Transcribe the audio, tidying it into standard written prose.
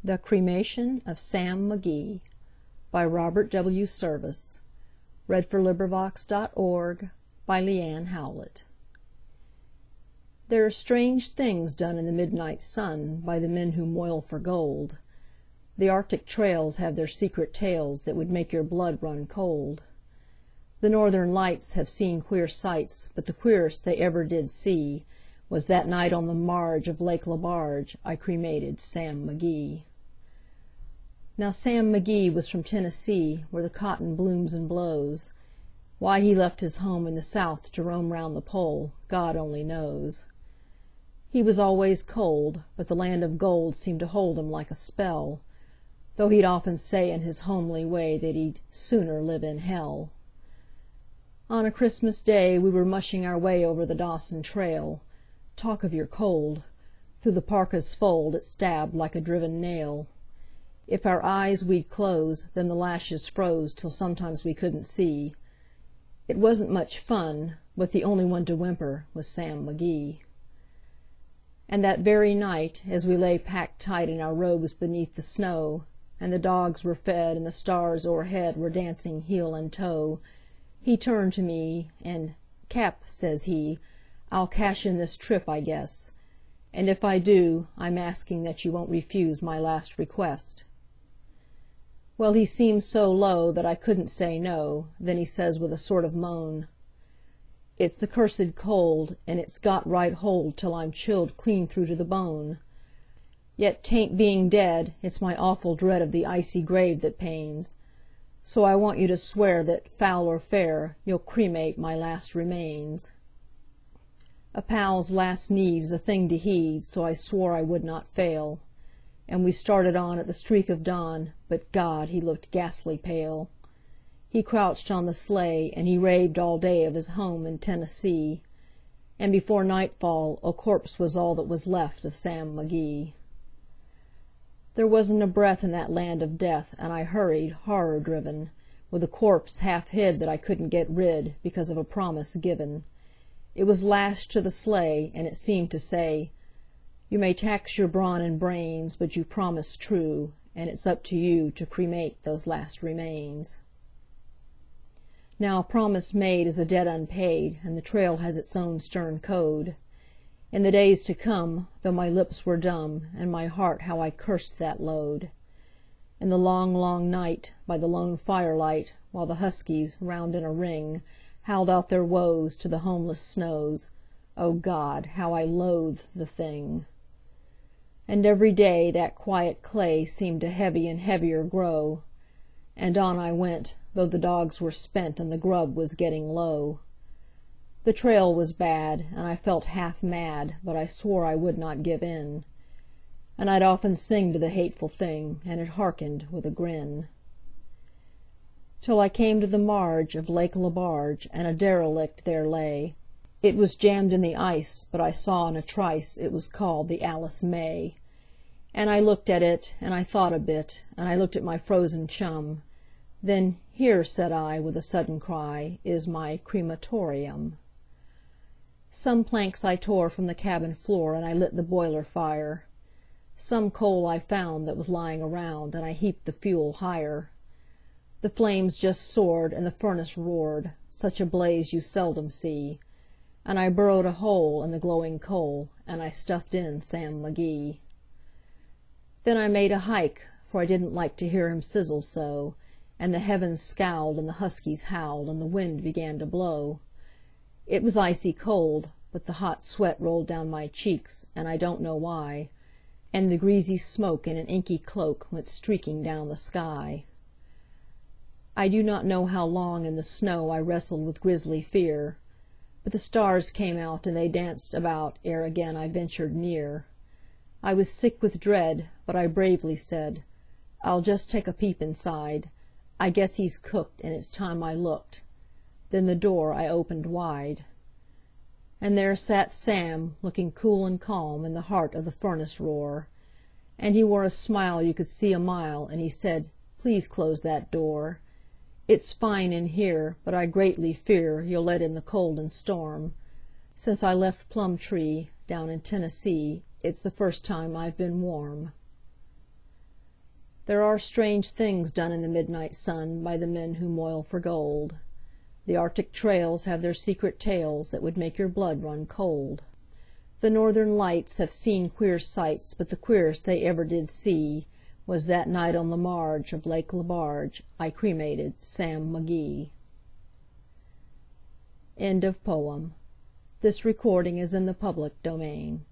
The Cremation of Sam McGee by Robert W. Service. LibriVox.org by Leanne Howlett. There are strange things done in the midnight sun by the men who moil for gold. The Arctic trails have their secret tales that would make your blood run cold. The Northern Lights have seen queer sights, but the queerest they ever did see was that night on the marge of Lake Lebarge I cremated Sam McGee. Now Sam McGee was from Tennessee, where the cotton blooms and blows. Why he left his home in the South to roam round the pole, God only knows. He was always cold, but the land of gold seemed to hold him like a spell, though he'd often say in his homely way that he'd sooner live in hell. On a Christmas day we were mushing our way over the Dawson Trail. Talk of your cold! Through the parka's fold it stabbed like a driven nail. If our eyes we'd close, then the lashes froze till sometimes we couldn't see. It wasn't much fun, but the only one to whimper was Sam McGee. And that very night, as we lay packed tight in our robes beneath the snow, and the dogs were fed and the stars o'erhead were dancing heel and toe, he turned to me, and, "Cap," says he, "I'll cash in this trip, I guess. And if I do, I'm asking that you won't refuse my last request." Well, he seemed so low that I couldn't say no. Then he says with a sort of moan, "It's the cursed cold, and it's got right hold till I'm chilled clean through to the bone. Yet 'tain't being dead, it's my awful dread of the icy grave that pains. So I want you to swear that, foul or fair, you'll cremate my last remains." A pal's last need's a thing to heed, so I swore I would not fail. And we started on at the streak of dawn, but God, he looked ghastly pale. He crouched on the sleigh, and he raved all day of his home in Tennessee. And before nightfall a corpse was all that was left of Sam McGee. There wasn't a breath in that land of death, and I hurried, horror-driven, with a corpse half hid that I couldn't get rid, because of a promise given. It was lashed to the sleigh, and it seemed to say, "You may tax your brawn and brains, but you promised true, and it's up to you to cremate those last remains." Now a promise made is a debt unpaid, and the trail has its own stern code. In the days to come, though my lips were dumb, and my heart how I cursed that load. In the long, long night, by the lone firelight, while the huskies, round in a ring, howled out their woes to the homeless snows, oh God, how I loathed the thing. And every day that quiet clay seemed to heavy and heavier grow, and on I went, though the dogs were spent and the grub was getting low. The trail was bad, and I felt half mad, but I swore I would not give in. And I'd often sing to the hateful thing, and it hearkened with a grin. Till I came to the marge of Lake Lebarge, and a derelict there lay. It was jammed in the ice, but I saw in a trice it was called the Alice May. And I looked at it, and I thought a bit, and I looked at my frozen chum. Then, "Here," said I, with a sudden cry, "is my crematorium." Some planks I tore from the cabin floor, and I lit the boiler fire. Some coal I found that was lying around, and I heaped the fuel higher. The flames just soared, and the furnace roared, such a blaze you seldom see. And I burrowed a hole in the glowing coal, and I stuffed in Sam McGee. Then I made a hike, for I didn't like to hear him sizzle so, and the heavens scowled, and the huskies howled, and the wind began to blow. It was icy cold, but the hot sweat rolled down my cheeks, and I don't know why, and the greasy smoke in an inky cloak went streaking down the sky. I do not know how long in the snow I wrestled with grisly fear, but the stars came out and they danced about ere again I ventured near. I was sick with dread, but I bravely said, "I'll just take a peep inside. I guess he's cooked, and it's time I looked." Then the door I opened wide. And there sat Sam, looking cool and calm in the heart of the furnace roar. And he wore a smile you could see a mile, and he said, "Please close that door. It's fine in here, but I greatly fear you'll let in the cold and storm. Since I left Plumtree, down in Tennessee, it's the first time I've been warm." There are strange things done in the midnight sun by the men who moil for gold. The Arctic trails have their secret tales that would make your blood run cold. The Northern Lights have seen queer sights, but the queerest they ever did see was that night on the marge of Lake Lebarge I cremated Sam McGee. End of poem. This recording is in the public domain.